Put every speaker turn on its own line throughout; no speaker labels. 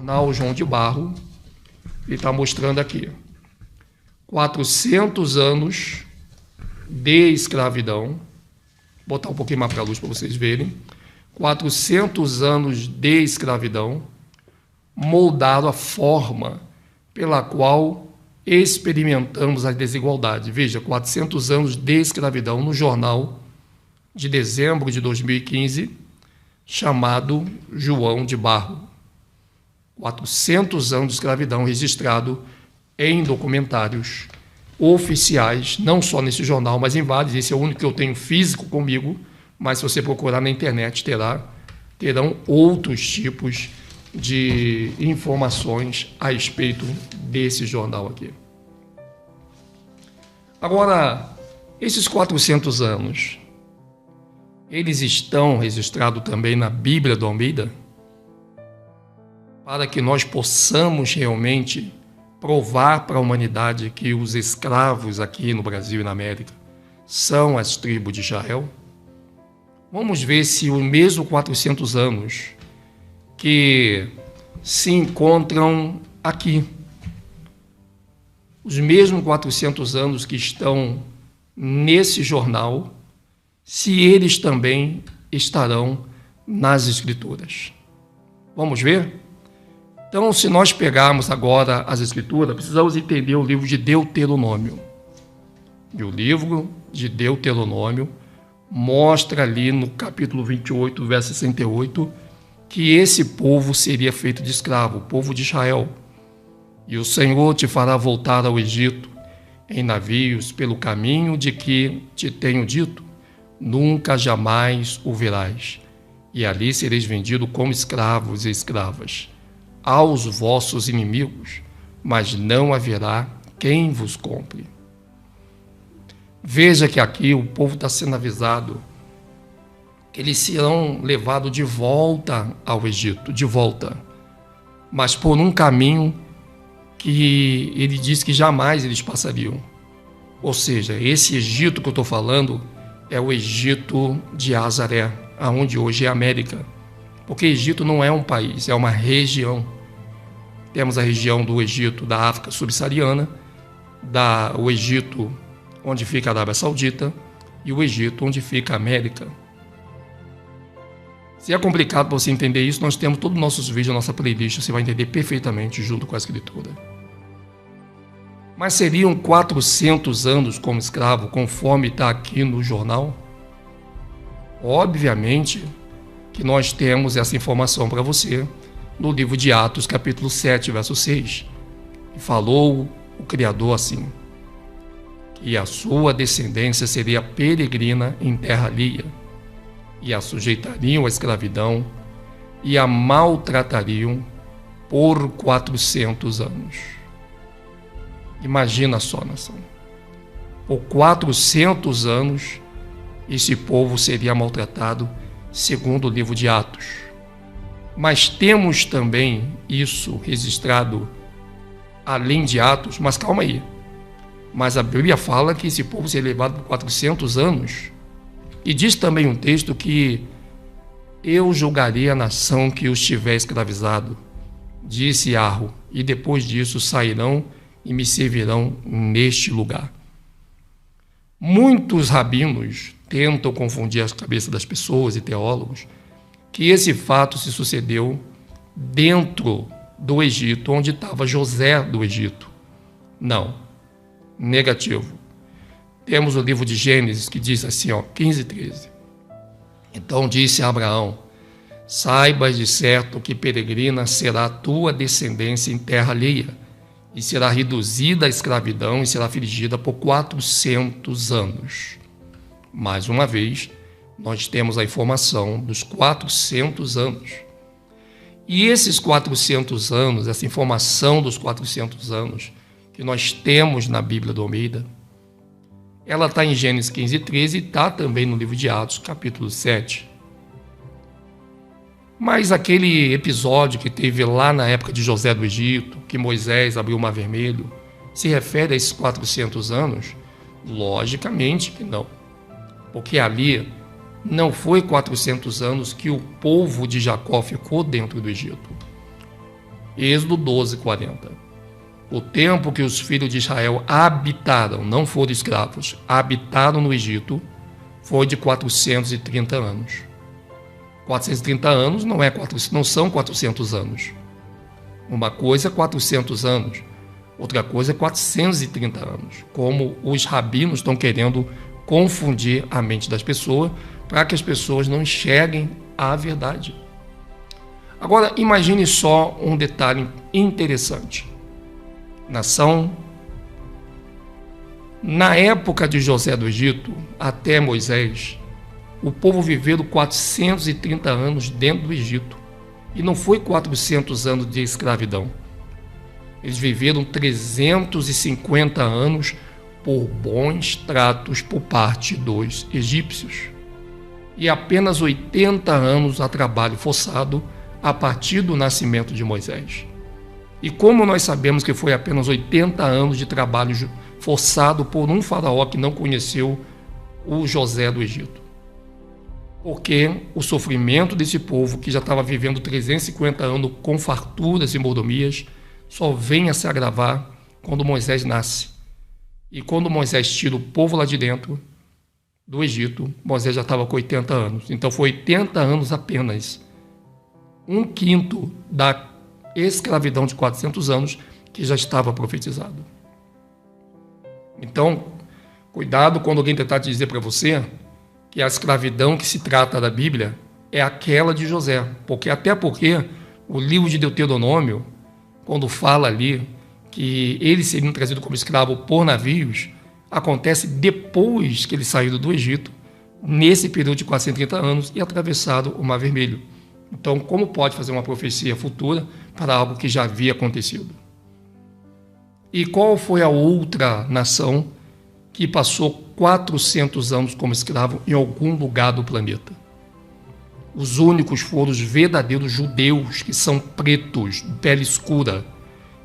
jornal João de Barro, ele está mostrando aqui 400 anos de escravidão. Vou botar um pouquinho mais para a luz para vocês verem. 400 anos de escravidão moldaram a forma pela qual experimentamos a desigualdade. Veja, 400 anos de escravidão no jornal de dezembro de 2015, chamado João de Barro. 400 anos de escravidão registrado em documentários oficiais, não só nesse jornal, mas em vários. Esse é o único que eu tenho físico comigo, mas se você procurar na internet, terão outros tipos de informações a respeito desse jornal aqui. Agora, esses 400 anos, eles estão registrados também na Bíblia do Almeida, para que nós possamos realmente provar para a humanidade que os escravos aqui no Brasil e na América são as tribos de Israel. Vamos ver se os mesmos 400 anos que se encontram aqui, os mesmos 400 anos que estão nesse jornal, se eles também estarão nas Escrituras. Vamos ver? Então, se nós pegarmos agora as Escrituras, precisamos entender o livro de Deuteronômio. E o livro de Deuteronômio mostra ali no capítulo 28, verso 68, que esse povo seria feito de escravo, o povo de Israel. E o Senhor te fará voltar ao Egito em navios pelo caminho de que te tenho dito, nunca jamais o verás. E ali sereis vendido como escravos e escravas aos vossos inimigos, mas não haverá quem vos compre. Veja que aqui o povo está sendo avisado que eles serão levados de volta ao Egito, de volta, mas por um caminho que ele diz que jamais eles passariam. Ou seja, esse Egito que eu estou falando é o Egito de Azaré, aonde hoje é a América. Porque Egito não é um país, é uma região. Temos a região do Egito, da África subsaariana, o Egito onde fica a Arábia Saudita e o Egito onde fica a América. Se é complicado para você entender isso, nós temos todos os nossos vídeos, a nossa playlist, você vai entender perfeitamente junto com a Escritura. Mas seriam 400 anos como escravo, conforme está aqui no jornal? Obviamente que nós temos essa informação para você no livro de Atos, capítulo 7, verso 6. E falou o Criador assim, que a sua descendência seria peregrina em terra alheia, e a sujeitariam à escravidão e a maltratariam por 400 anos. Imagina só, nação. Por 400 anos, esse povo seria maltratado, segundo o livro de Atos. Mas temos também isso registrado além de Atos, mas calma aí. Mas a Bíblia fala que esse povo seria levado por 400 anos. E diz também um texto que eu julgarei a nação que os tiver escravizado, disse Arro, e depois disso sairão e me servirão neste lugar. Muitos rabinos tentam confundir as cabeças das pessoas e teólogos que esse fato se sucedeu dentro do Egito, onde estava José do Egito. Não, negativo. Temos o livro de Gênesis que diz assim, 15:13. Então disse a Abraão, saibas de certo que peregrina será a tua descendência em terra alheia, e será reduzida à escravidão e será afligida por 400 anos. Mais uma vez, nós temos a informação dos 400 anos. E esses 400 anos, essa informação dos 400 anos que nós temos na Bíblia do Almeida, ela está em Gênesis 15:13 e está também no livro de Atos, capítulo 7. Mas aquele episódio que teve lá na época de José do Egito, que Moisés abriu o Mar Vermelho, se refere a esses 400 anos? Logicamente que não. Porque ali não foi 400 anos que o povo de Jacó ficou dentro do Egito. Êxodo 12, 40. O tempo que os filhos de Israel habitaram, não foram escravos, habitaram no Egito, foi de 430 anos. 430 anos não são 400 anos. Uma coisa é 400 anos, outra coisa é 430 anos. Como os rabinos estão querendo confundir a mente das pessoas para que as pessoas não enxerguem a verdade. Agora, imagine só um detalhe interessante. Na época de José do Egito, até Moisés, o povo viveu 430 anos dentro do Egito. E não foi 400 anos de escravidão. Eles viveram 350 anos por bons tratos por parte dos egípcios. E apenas 80 anos a trabalho forçado a partir do nascimento de Moisés. E como nós sabemos que foi apenas 80 anos de trabalho forçado por um faraó que não conheceu o José do Egito? Porque o sofrimento desse povo, que já estava vivendo 350 anos com farturas e mordomias, só vem a se agravar quando Moisés nasce. E quando Moisés tira o povo lá de dentro do Egito, Moisés já estava com 80 anos. Então foi 80 anos apenas, 1/5 da escravidão de 400 anos que já estava profetizado. Então, cuidado quando alguém tentar dizer para você que a escravidão que se trata da Bíblia é aquela de José. Até porque o livro de Deuteronômio, quando fala ali que eles seriam trazidos como escravos por navios, acontece depois que eles saíram do Egito, nesse período de 430 anos, e atravessaram o Mar Vermelho. Então, como pode fazer uma profecia futura para algo que já havia acontecido? E qual foi a outra nação que passou 400 anos como escravo em algum lugar do planeta? Os únicos foram os verdadeiros judeus, que são pretos, de pele escura.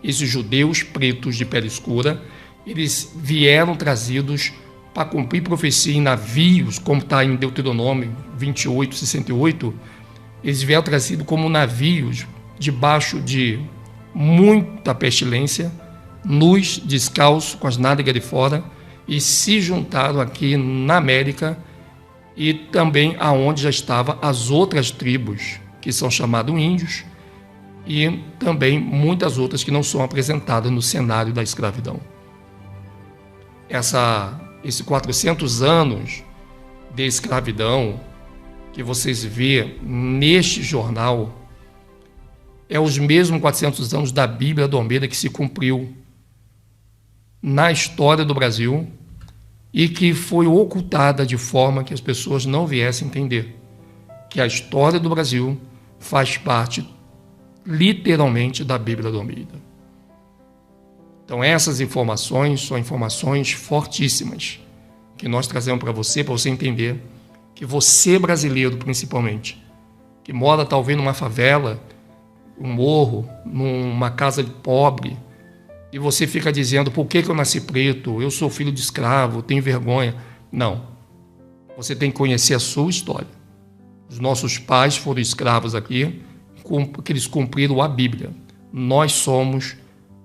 Esses judeus pretos de pele escura, eles vieram trazidos para cumprir profecia em navios, como está em Deuteronômio 28, 68, eles vieram trazidos como navios debaixo de muita pestilência, nus, descalços, com as nádegas de fora, e se juntaram aqui na América e também aonde já estavam as outras tribos, que são chamados índios, e também muitas outras que não são apresentadas no cenário da escravidão. Esses 400 anos de escravidão que vocês vê neste jornal é os mesmos 400 anos da Bíblia do Almeida que se cumpriu na história do Brasil e que foi ocultada de forma que as pessoas não viessem entender que a história do Brasil faz parte literalmente da Bíblia do Almeida. Então essas informações são informações fortíssimas que nós trazemos para você entender que você, brasileiro principalmente, que mora talvez numa favela, um morro, numa casa de pobre, e você fica dizendo, por que eu nasci preto? Eu sou filho de escravo, tenho vergonha. Não. Você tem que conhecer a sua história. Os nossos pais foram escravos aqui, porque eles cumpriram a Bíblia. Nós somos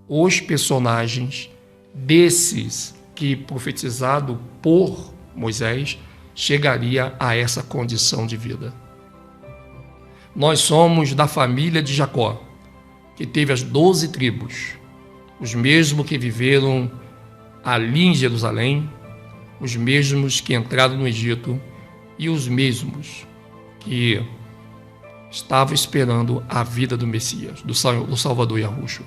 os personagens desses que, profetizado por Moisés, chegaria a essa condição de vida. Nós somos da família de Jacó, que teve as 12 tribos, os mesmos que viveram ali em Jerusalém, os mesmos que entraram no Egito e os mesmos que estavam esperando a vida do Messias, do Salvador Yahushua.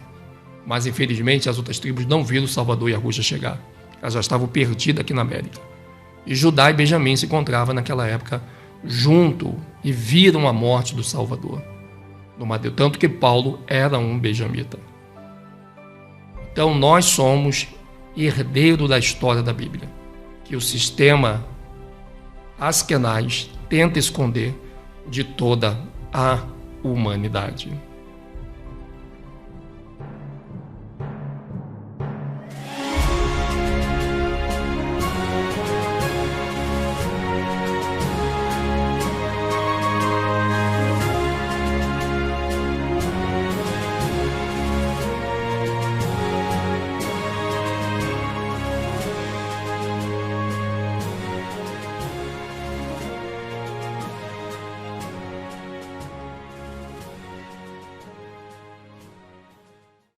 Mas, infelizmente, as outras tribos não viram o Salvador Yahushua chegar. Elas já estavam perdidas aqui na América. E Judá e Benjamim se encontravam naquela época junto e viram a morte do Salvador. Tanto que Paulo era um benjamita. Então nós somos herdeiros da história da Bíblia, que o sistema askenaz tenta esconder de toda a humanidade.